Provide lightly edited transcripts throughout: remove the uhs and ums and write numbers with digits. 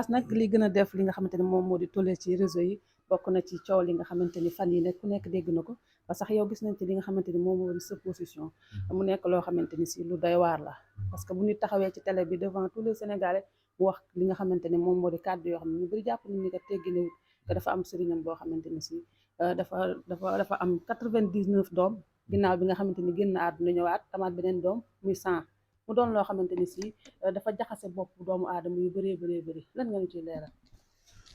nag li gën a def li nga xamante ne moom moo di tolle ci réseau yi bokk na ci coow li nga xamante ni fan yi nekk ku nekk dégg na ko ba sax yow gis nañ ci li nga xamante ni moom moo di sa position mu nekk loo xamante ni si lu doy waar la parce que bu ñu taxawee ci télé bi devant tous les Sénégalais mu wax li nga xamante ne moom moo di kàddu yoo xam ne ñu bëri jàpp nañ ni que tegginewut que dafa am sëriñam boo xamante ni si dafa am 99 doom ginnaaw bi nga xamante ni génn àdduna ñëwaat tamaat beneen doom muy 100 mu doon loo xamante ni si dafa jaxase bopp doomu aadama yu bëree bëri lan nga ñu ciy leeral.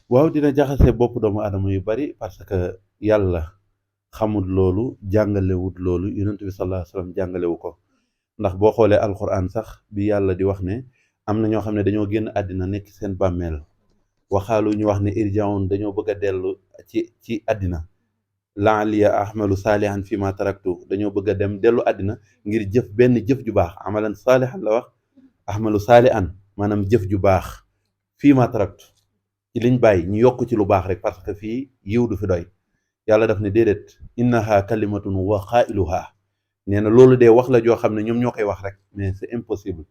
waaw dina jaxase bopp doomu aadama yu bari parce que yàlla xamul loolu jàngalewut loolu yonent bi sallallahu alayhi wasallam jàngalewu ko ndax boo xoolee alquran sax bi yàlla di wax ne am na ñoo xam ne dañoo génn àddina nekk seen bàmmeel waxaalu ñu wax ne irjaun dañoo bëgg a dellu ci àddina laaliya ahmalu saalihan fi ma taraktu dañoo bëgg a dem dellu àddina ngir jëf benn jëf ju baax amalan saalihan la wax ahmalu saalihan maanaam jëf ju baax fii ma taraktu ci liñ bàyyi ñu yokk ci lu baax rek parce que fii yiw du fi doy yàlla daf ne déedéet innaha kalimatun wa qailuha nee na loolu dee wax la joo xam ne ñoom ñoo koy wax rek mais c'est impossible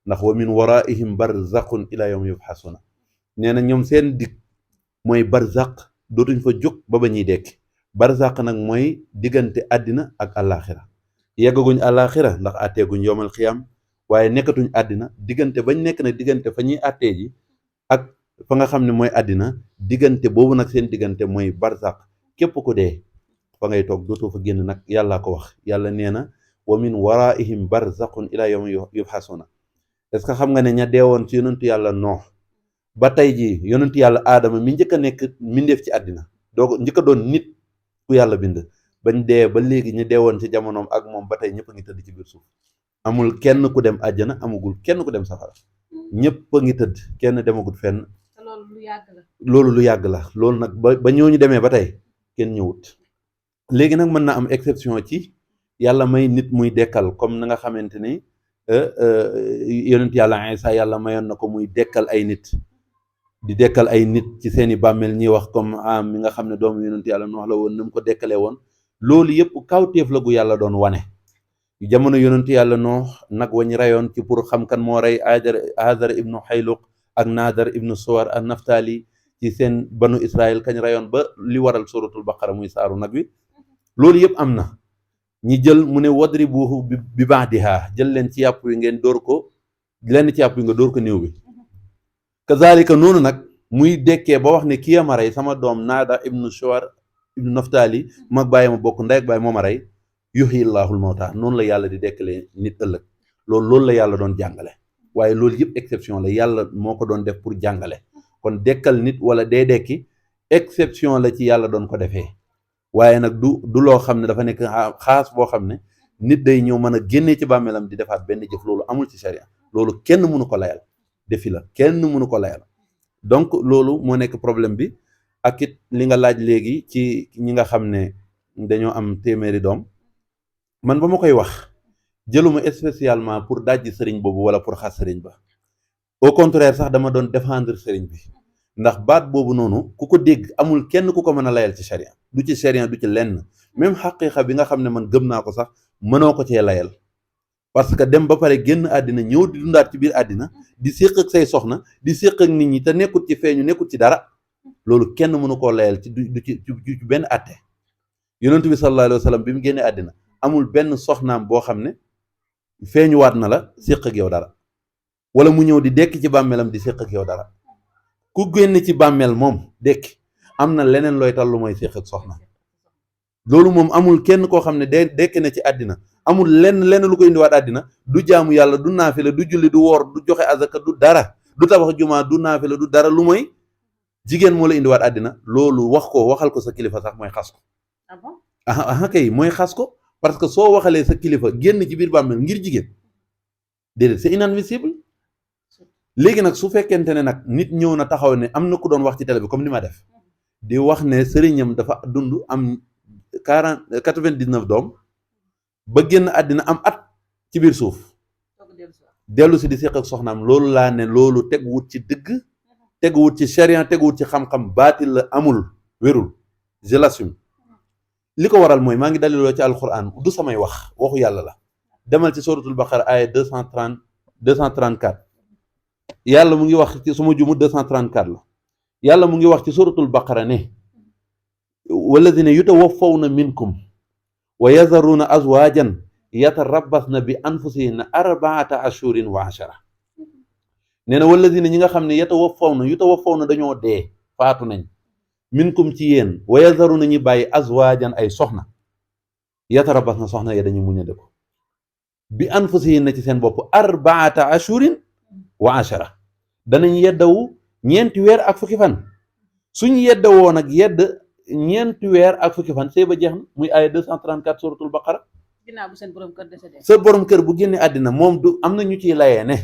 ndax wa min waraihim barzaqun ila yawmi yubxasuna nee na ñoom seen dig mooy barzaq dootuñ fa jóg ba ba ñuy dekki barzaq nag mooy diggante àddina ak àllaaxira yeggaguñ àllaaxira ndax àtteeguñ yowmal xiyam waaye nekkatuñ àddina diggante bañ nekk nag diggante fa ñuy àttee ji ak fa nga xam ne mooy àddina diggante boobu nag seen diggante mooy barzaq képp ku dee fa ngay toog dootoo fa génn nag yàllaa ko wax yàlla nee na wa min waraihim barzaqun ila yawmi yubxasuna est-ce que xam nga ne ña deewoon ci yonentu yàlla noox ba tey ji yonentu yàlla aadama mi njëkk a nekk mbindeef ci àddina doo ko njëkk a doon nit ku yàlla bind bañ dee ba léegi ñu deewoon ci jamonoom ak moom ba tey ñëpp a ngi tëdd ci biir suuf amul kenn ku dem àjjana amagul kenn ku dem safara ñëpp a ngi tëdd kenn demagul fenn loolu lu yàgg la loolu nag ba ñooñu demee ba tey kenn ñëwut léegi nag mën na am exception ci yàlla may nit muy dekkal comme na nga xamante ni yonent yàlla Isa yàlla mayoon na ko muy dekkal ay nit di dekkal ay nit ci seeni bàmmeel ñuy wax comme am mi nga xam ne doomu yonent yàlla Nuux la woon na mu ko dekkalee woon loolu yëpp kawteef la gu yàlla doon wane jamono yonent yàlla Nuux nag wañ rayoon ci pour xam kan moo rey Haazar ibnu Xayluq ak Naadar ibnu Suwar ak Naftali ci seen banu Israël kañ rayoon ba li waral suratul baqara muy saaru nag wi loolu yëpp am na ñi jël mu ne wadribuhu bi ba'diha jël leen ci yàpp wi ngeen dóor ko lenn ci yàpp wi nga dóor ko néew bi kazalika noonu nag muy dekkee ba wax ne kii ma rey sama doom Naadar ibnu Suwar ibnu Naftali mag bàyyi ma bokk ndey ak bàyyi moo ma rey yuhyi llahul mawta noonu la yàlla di dekkalee nit ëllëg loolu la yàlla doon jàngale waaye loolu yëpp exception la yàlla moo ko doon def pour jàngale kon dekkal nit wala dee dekki exception la ci yàlla doon ko defee waaye nag du loo xam ne dafa nekk xaas boo xam ne nit day ñëw mën a génnee ci bàmmeelam di defaat benn jëf loolu amul ci sharia loolu kenn mënu ko layal defi la kenn mënu ko layal donc loolu moo nekk problème bi ak it li nga laaj léegi ci ñi nga xam ne dañoo am téeméeri doom man ba ma koy wax jëluma spécialement pour dajji sëriñ boobu wala pour xas sëriñ ba au contraire sax dama doon défendre sëriñ bi ndax baat boobu noonu ku ko dégg amul kenn ku ko mën a layal ci sharia du ci sharia du ci lenn même xaqiiqa bi nga xam ne man gëm naa ko sax mënoo ko cee layal parce que dem ba pare génn àddina ñëw di dundaat ci biir àddina di séq ak say soxna di séq ak nit ñi te nekkut ci feeñu nekkut ci dara loolu kenn mënu koo layal ci du ci benn àtte yonentu bi sallallahu alayhi wa sallam bi mu génnee àddina amul benn soxnaam boo xam ne feeñuwaat na la séq ak yow dara wala mu ñëw di dekki ci bàmmeelam di séq ak yow dara ku génn ci bàmmeel moom dekki am na leneen looy tal lu mooy séq ak soxna loolu moom amul kenn koo xam ne dekki na ci àddina amul lenn lu ko indiwaat àddina du jaamu yàlla du naafila du julli du woor du joxe azaka du dara du tabax jumaa du naafila du dara lu mooy jigéen moo la indiwaat àddina loolu waxal ko sa kilifa sax mooy xas ko kay mooy xas ko parce que soo waxalee sa kilifa génn ci biir bàmmeel ngir jigéen déedéet c'est inadmissible léegi nag su fekkente ne nag nit ñëw na taxaw ne am na ku doon wax ci télé bi comme ni ma def di wax ne sëriñam dafa dund am 99 doom ba génn àddina am at ci biir suuf dellu si di séq ak soxnaam loolu laa ne loolu teguwut ci dëgg teguwut ci sharia teguwut ci xam-xam baatil la amul wérul je l'assume li ko waral mooy maa ngi daliloo ci alquran du samay waxu yàlla la demal ci suratul baqara aya 234 yàlla mu ngi wax ci suma jumu 234 la yàlla mu ngi wax ci suratul baqara ne walladina yutawaffawna minkum wa yazaruna azwajan yatarabbasna bi anfusihinna arbaata ashurin wa ashara nee na walladina ñi nga xam ne yutawaffawna dañoo dee faatu nañ minkum ci yéen wa yazaruna ñi bàyyi azwajan ay soxna yatarabbasna soxna ya dañu muñade ko bi anfusihinna ci seen bopp arbaata ashurin wa ashara danañ yeddawu ñeenti weer ak fukki fan suñ yeddawoo nag yedd ñeenti weer ak fukki fan sëy ba jeex na muy aaya 234 suratul baqara. ginnaaw bu seen borom kër décédé. sa borom kër bu génne àddina moom du am na ñu ciy layee ne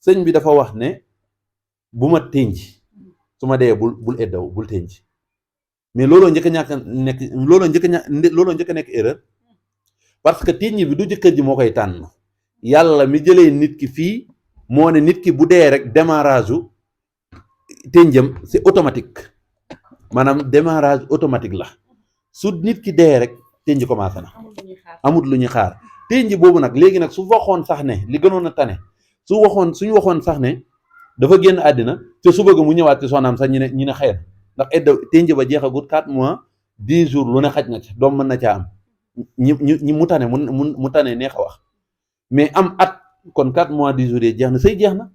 sëñ bi dafa wax ne bu ma tënj su ma dee bul eddaw bul tënj mais looloo njëkk a nekk erreur parce que tënj bi du jëkkër ji moo koy tànn yàlla mi jëlee nit ki fii moo ne nit ki bu dee rek démarrage u tënjam c'est automatique maanaam démarrage automatique la su nit ki dee rek tënj commencé na amut lu ñuy xaar tënj boobu nag léegi nag su waxoon sax ne li gënoon a tane suñu waxoon sax ne dafa génn àddina te su bëgg mu ñëwaat ci soxnaam sax ñu ne xëy na ndax edda tënj ba jeexagut 4 mois 10 jours lu ne xaj na ci doom mën na caa am ñi mu tane mu tane neex a wax mais am at kon 4 mois 10 jours yi jeex na sëy jeex na.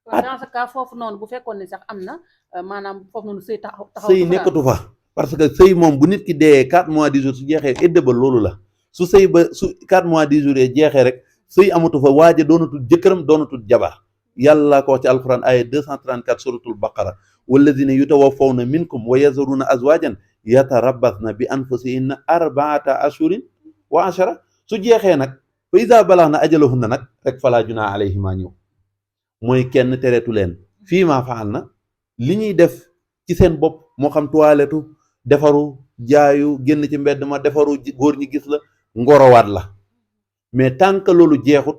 dans ce cas foofu noonu bu fekkoon ne sax am na maanaam foofu noonu sëy taxaw sëy nekkatu fa parce que sëy moom bu nit ki dee 4 mois 10 jours su jeexee edda ba loolu la su sëy ba su 4 mois 10 jours yi jeexee rek sëy amatu fa waaja doonatul jëkkëram doonatul jabar yàlla ko wax ci alquran aya 234 suratul baqara walladina yutawaffawna minkum wa yazaruna azwajan yatarabbasna bi anfusihinna arbaata ashurin wa ashara su jeexee nag fa iza balaghna ajalahunna nag rek fala junaa alayhima ñëw mooy kenn tereetu leen fii maa faal na li ñuy def ci seen bopp moo xam toilette defaru jaayu génn ci mbedd ma defaru góor ñi gis la ngorowaat la mais tant que loolu jeexut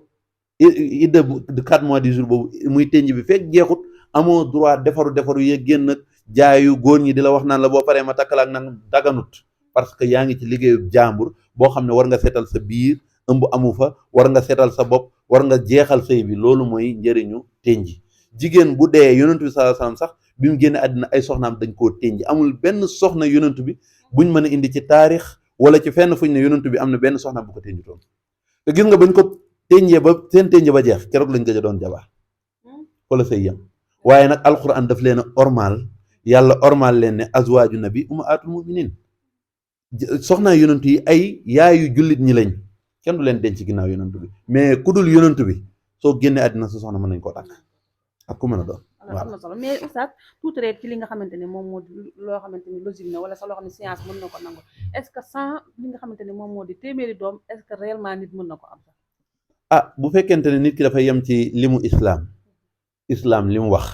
idda de 4 mois 10 jours boobu muy tënj bi fekk jeexut amoo droit defaru yee génn jaayu góor ñi di la wax naan la boo paree ma takkal ak nag daganut parce que yaa ngi ci liggéeyu jàmbur boo xam ne war nga seetal sa biir ëmb amu fa war nga seetal sa bopp war nga jeexal sëy bi loolu mooy njëriñu tënj jigéen bu dee yonent bi sallallahu alayhi wasallam sax bi mu génne àddina ay soxnaam dañ koo tënj amul benn soxna yonent bi buñ mën a indi ci taarix wala ci fenn fuñ ne yonent bi am na benn soxna bu ko tënjutoon te gis nga bañ ko tënjee ba seen tënj ba jeex keroog lañ gëj a doon jabar fa la sëy yam waaye nag alquran daf leen a ormal yàlla ormal leen ne azwaaju nabi ummahatul muminin soxnaa yonent yi ay yaayu jullit ñi lañ kenn du leen denc ginnaaw yonent bi mais ku dul yonent bi soo génnee àddina sa soxna mën nañ koo takk ak ku mën a doon. waaw am na solo mais oustaz tuuti rek ci li nga xamante ne moom moo di loo xamante ni logique na wala sax loo xam ne science mën na ko nangu est-ce que sans li nga xamante ne moom moo di téeméeri doom est-ce que réellement nit mën na ko am sax. bu fekkente ne nit ki dafa yem ci limu islam li mu wax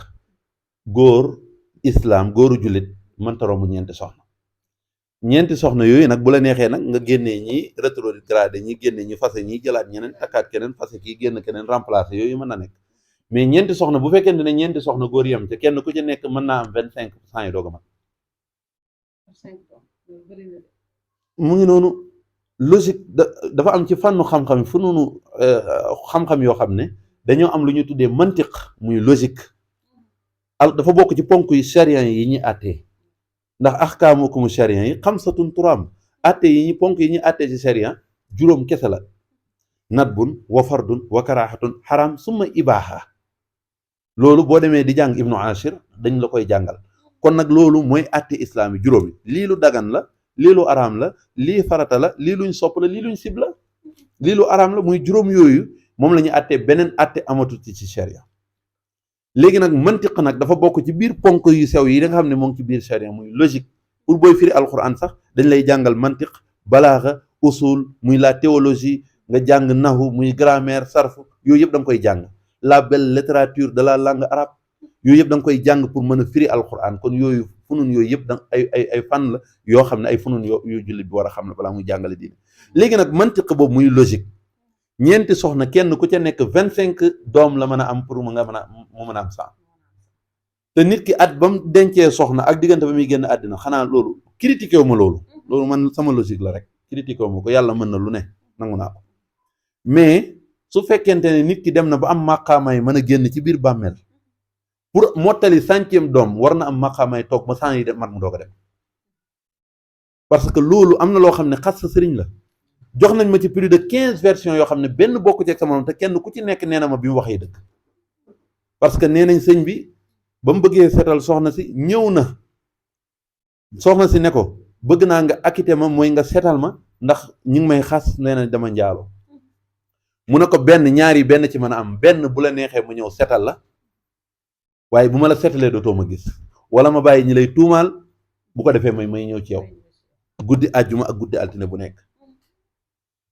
góoru jullit mënta romb ñeenti soxna yooyu nag bu la neexee nag nga génnee ñi rétrogradé ñi génne ñi fase ñi jëlaat ñeneen takkaat keneen fase kii génn keneen remplacé yooyu mën na nekk mais ñeenti soxna bu fekkente ne ñeenti soxna góor yem te kenn ku ci nekk mën naa am 25% yi doog a mat mu ngi noonu logique dafa am ci fànnu xam-xam fu noonu xam-xam yoo xam ne dañoo am lu ñu tuddee mantiq muy logique dafa bokk ci ponk yi charia yi ñuy àttee ndax ahkaamukum charia yi xamsatun turam àtte yi ponk yi ñuy àttee ci charia juróom kese la nadbun wa fardun wa karahatun xaram summa ibaaha loolu boo demee di jàng ibnu ashir dañ la koy jàngal kon nag loolu mooy àtte islaam yi juróomi lii lu dagan la lii lu araam la lii farata la lii luñ sopp la lii luñ sib la lii lu araam la muy juróom yooyu moom la ñuy àttee beneen àtte amatul ci charia léegi nag mantiq nag dafa bokk ci biir ponk yu sew yi da nga xam ne moo ngi ci biir charia muy logique pour booy firi alquran sax dañ lay jàngal mantiq balaaxa usul muy la théologie nga jàng nahu muy grammaire sarf yooyu yëpp da nga koy jàng la belle littérature de la langue arabe yooyu yëpp da nga koy jàng pour mën a firi alquran kon yooyu funun yooyu yëpp da ay fan la yoo xam ne ay funun yoo jullit bi war a xam ne balaa muy jàngale diine léegi nag mantiq boobu muy logique ñeenti soxna kenn ku ca nekk 25 doom la mën a am pour mu mën a am 100 te nit ki at ba mu dencee soxna ak diggante ba muy génn àddina xanaa loolu critiqué wu ma loolu man sama logique la rek critiqué wu ma ko yàlla mën na lu ne nangu naa ko mais su fekkente ne nit ki dem na ba am màqaamay mën a génn ci biir bàmmeel pour mottali 100e doom war na am maqaamay toog ba 100 yi de mat mu doog a dem parce que loolu am na loo xam ne xas sa sëriñ la jox nañ ma ci plus de 15 versions yoo xam ne benn bokku ci ak sama morom te kenn ku ci nekk nee na ma bi mu waxee dëgg parce que nee nañ sëñ bi ba mu bëggee seetal soxna si ñëw na soxna si ne ko bëgg naa nga acquitté ma mooy nga seetal ma ndax ñu ngi may xas nee na dama njaalo mu ne ko benn ñaari benn ci mën a am benn bu la neexee mu ñëw seetal la waaye bu ma la seetalee dootoo ma gis wala ma bàyyi ñi lay tuumaal bu ko defee may ñëw ci yow guddi àjjuma ak guddi altine bu nekk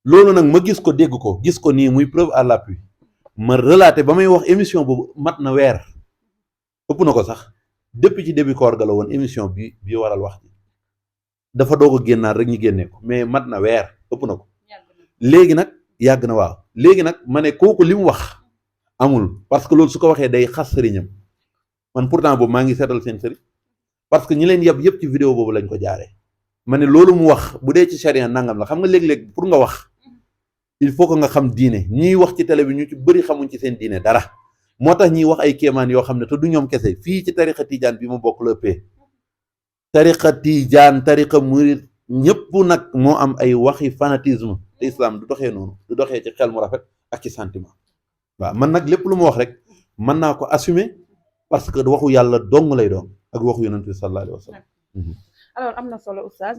loolu nag ma gis ko dégg ko gis ko nii muy preuve à l'appui ma relaté ba may wax émission boobu mat na weer ëpp na ko sax depuis ci début koor ga la woon émission bi waral wax ji dafa doog a génnaat rek ñu génnee ko mais mat na weer ëpp na ko léegi nag yàgg na waaw léegi nag ma ne kooku li mu wax amul parce que loolu su ko waxee day xas sëriñam man pourtant boobu maa ngi seetal seen sëriñ parce que ñi leen yab yëpp ci vidéo boobu lañ ko jaaree ma ne loolu mu wax bu dee ci charia nangam la xam nga léeg-léeg pour nga wax il faut que nga xam diine ñiy wax ci télé bi ñu ci bëri xamuñ ci seen diine dara moo tax ñiy wax ay kéemaan yoo xam ne te du ñoom kese fii ci tariqa tijaan bi ma bokk la ëppee tariqa tijaan tariqa murid ñëpp nag moo am ay waxi fanatisme te islam du doxee noonu du doxee ci xel mu rafet ak ci sentiment waaw man nag lépp lu ma wax rek mën naa ko assumer parce que waxu yàlla dong lay doon ak waxu yonent bi sallallahu alayhi wa sallam alors am na solo oustaz